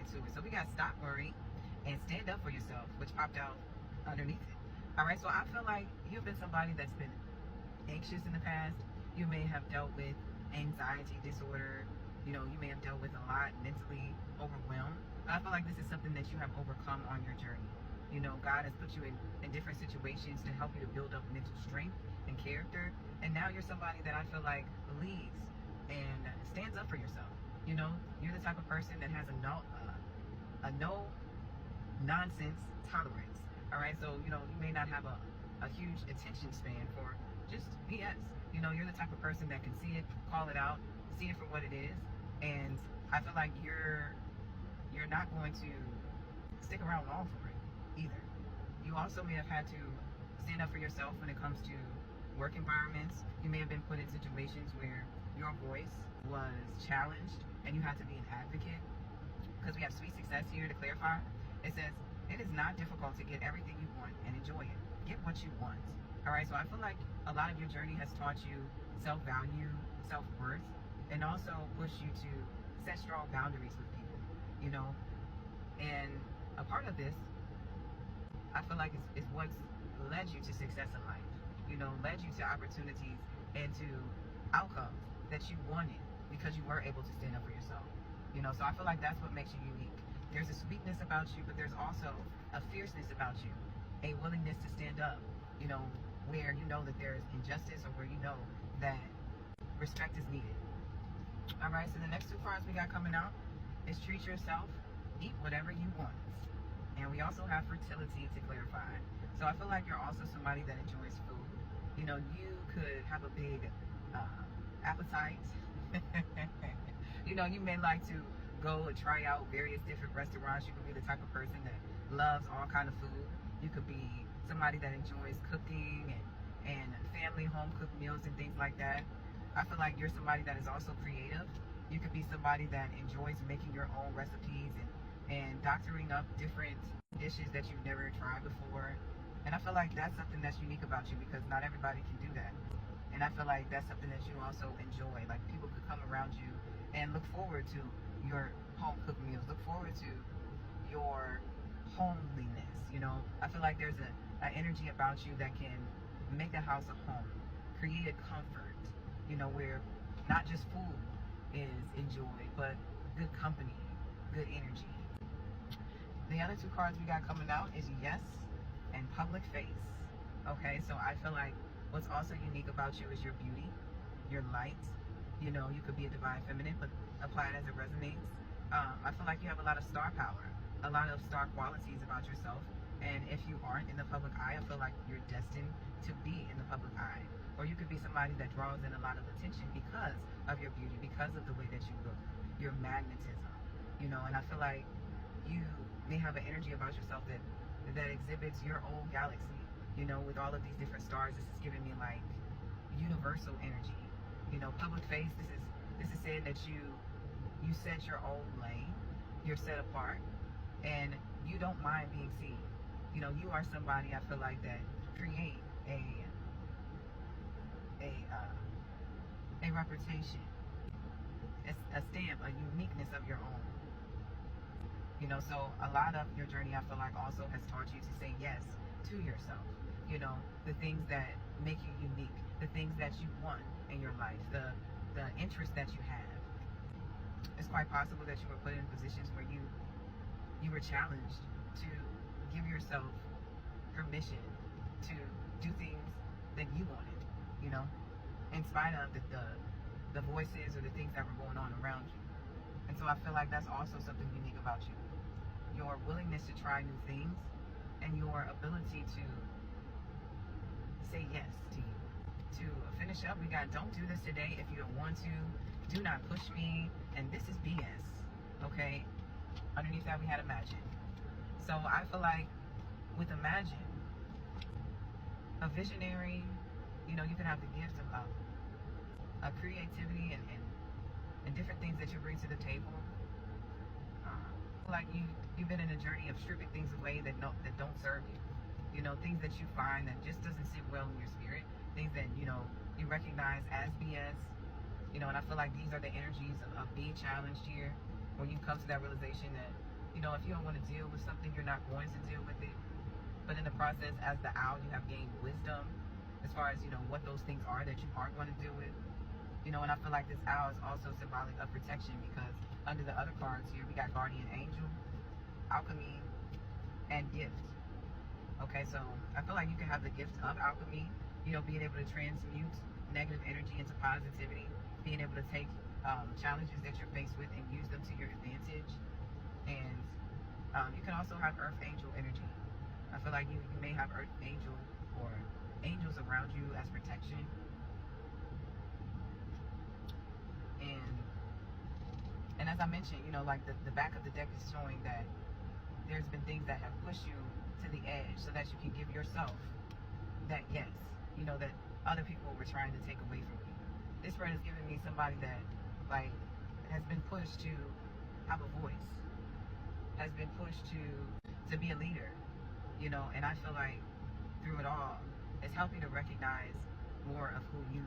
into it. So we got stop worrying and stand up for yourself, which popped out underneath it. All right, so I feel like you've been somebody that's been anxious in the past. You may have dealt with anxiety disorder. You know, you may have dealt with a lot, mentally overwhelmed. But I feel like this is something that you have overcome on your journey. You know, God has put you in different situations to help you to build up mental strength and character. And now you're somebody that I feel like believes and stands up for yourself. You know, you're the type of person that has a no nonsense tolerance. All right, so you know you may not have a huge attention span for just BS. You know, you're the type of person that can see it, call it out, see it for what it is, and I feel like you're not going to stick around long for it either. You also may have had to stand up for yourself when it comes to work environments. You may have been put in situations where your voice was challenged and you had to be an advocate. Because we have sweet success here to clarify. It says, it is not difficult to get everything you want and enjoy it. Get what you want. All right, so I feel like a lot of your journey has taught you self-value, self-worth, and also push you to set strong boundaries with people, you know. And a part of this, I feel like is what's led you to success in life, you know, led you to opportunities and to outcomes that you wanted because you were able to stand up for yourself. You know, so I feel like that's what makes you unique. There's a sweetness about you, but there's also a fierceness about you, a willingness to stand up, you know, where you know that there's injustice or where you know that respect is needed. All right, so the next two cards we got coming out is treat yourself, eat whatever you want. And we also have fertility to clarify. So I feel like you're also somebody that enjoys food. You know, you could have a big appetite. You know, you may like to go and try out various different restaurants. You could be the type of person that loves all kind of food. You could be somebody that enjoys cooking and family home cooked meals and things like that. I feel like you're somebody that is also creative. You could be somebody that enjoys making your own recipes and doctoring up different dishes that you've never tried before. And I feel like that's something that's unique about you because not everybody can do that. And I feel like that's something that you also enjoy. Like people could come around you and look forward to your home cooked meals, look forward to your homeliness. You know, I feel like there's an energy about you that can make the house a home, create a comfort, you know, where not just food is enjoyed, but good company, good energy. The other two cards we got coming out is yes and public face. Okay, so I feel like what's also unique about you is your beauty, your light. You know, you could be a divine feminine, but apply it as it resonates. I feel like you have a lot of star power, a lot of star qualities about yourself. And if you aren't in the public eye, I feel like you're destined to be in the public eye. Or you could be somebody that draws in a lot of attention because of your beauty, because of the way that you look, your magnetism, you know. And I feel like you may have an energy about yourself that exhibits your own galaxy, you know, with all of these different stars. This is giving me like universal energy, you know. Public face, this is saying that you set your own lane, you're set apart, and you don't mind being seen. You know, you are somebody I feel like that create a reputation, a stamp, a uniqueness of your own. You know, so a lot of your journey, I feel like, also has taught you to say yes to yourself. You know, the things that make you unique, the things that you want in your life, the interests that you have. It's quite possible that you were put in positions where you were challenged to give yourself permission to do things that you wanted, you know, in spite of the voices or the things that were going on around you. And so I feel like that's also something unique about you. Your willingness to try new things and your ability to say yes to you. To finish up, we got don't do this today if you don't want to. Do not push me. And this is BS. Okay? Underneath that we had imagine. So I feel like with imagine, a visionary, you know, you can have the gift of creativity and different things that you bring to the table. Like you've been in a journey of stripping things away that don't serve you. You know, things that you find that just doesn't sit well in your spirit. Things that, you know, you recognize as BS. You know, and I feel like these are the energies of being challenged here, where you come to that realization that You know, if you don't want to deal with something, you're not going to deal with it. But in the process, as the owl, you have gained wisdom as far as, you know, what those things are that you aren't going to deal with. You know, and I feel like this owl is also symbolic of protection, because under the other cards here, we got guardian angel, alchemy, and gift. Okay, so I feel like you can have the gift of alchemy, you know, being able to transmute negative energy into positivity, being able to take challenges that you're faced with and use them to your advantage. And you can also have earth angel energy. I feel like you may have earth angel or angels around you as protection. And and as I mentioned, you know, like the back of the deck is showing that there's been things that have pushed you to the edge so that you can give yourself that yes, you know, that other people were trying to take away from you. This spread is giving me somebody that like has been pushed to have a voice, has been pushed to be a leader, you know, and I feel like through it all, it's helped me to recognize more of who you